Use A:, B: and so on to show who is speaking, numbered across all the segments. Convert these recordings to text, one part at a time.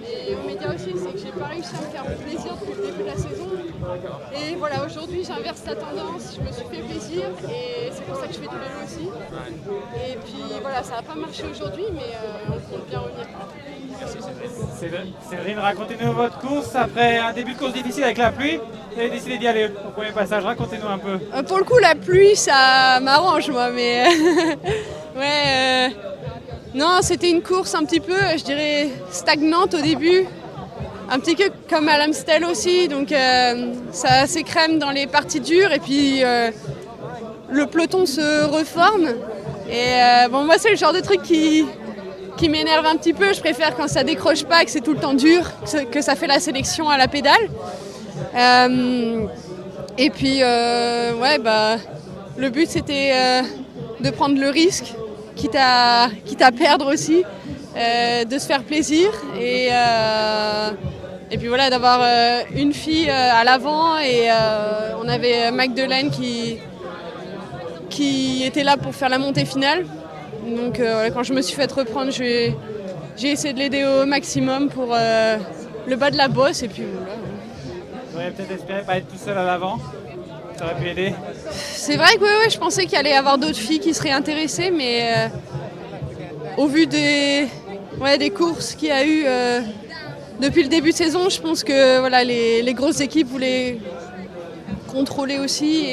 A: et aux médias aussi, c'est que j'ai pas réussi à me faire plaisir depuis le début de la saison. Et voilà, aujourd'hui j'inverse la tendance, je me suis fait plaisir et c'est pour ça que je fais du vélo aussi. Et puis voilà, ça n'a pas marché aujourd'hui, mais on compte bien revenir.
B: Séverine, racontez-nous votre course après un début de course difficile avec la pluie. Vous avez décidé d'y aller au premier passage, racontez-nous un peu.
A: Pour le coup, la pluie, ça m'arrange moi, mais ouais. Non, c'était une course un petit peu, je dirais, stagnante au début. Un petit peu comme à l'Amstel aussi, donc ça s'écrème dans les parties dures et puis le peloton se reforme. Et bon, moi c'est le genre de truc qui m'énerve un petit peu. Je préfère quand ça décroche pas, que c'est tout le temps dur, que ça fait la sélection à la pédale. Et puis ouais, bah, le but c'était de prendre le risque, quitte à perdre aussi, de se faire plaisir et puis voilà, d'avoir une fille à l'avant et on avait Magdeleine qui était là pour faire la montée finale. Donc quand je me suis fait reprendre, j'ai essayé de l'aider au maximum pour le bas de la bosse et puis voilà.
B: Vous auriez peut-être espéré pas être tout seul à l'avant, ça aurait pu aider.
A: C'est vrai que ouais, je pensais qu'il allait y avoir d'autres filles qui seraient intéressées, mais au vu des courses qu'il y a eu depuis le début de saison, je pense que voilà, les grosses équipes voulaient contrôler aussi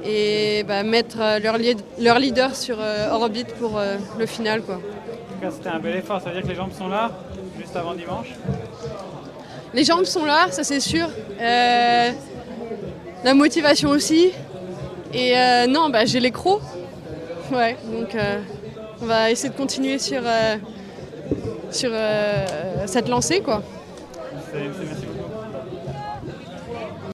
A: et mettre leur leader sur orbite pour le final, quoi.
B: En tout cas, c'était un bel effort, ça veut dire que les jambes sont là, juste avant dimanche.
A: Les jambes sont là, ça c'est sûr. La motivation aussi. Et non, j'ai les crocs. Ouais, donc on va essayer de continuer sur cette lancée, quoi.
B: Merci beaucoup.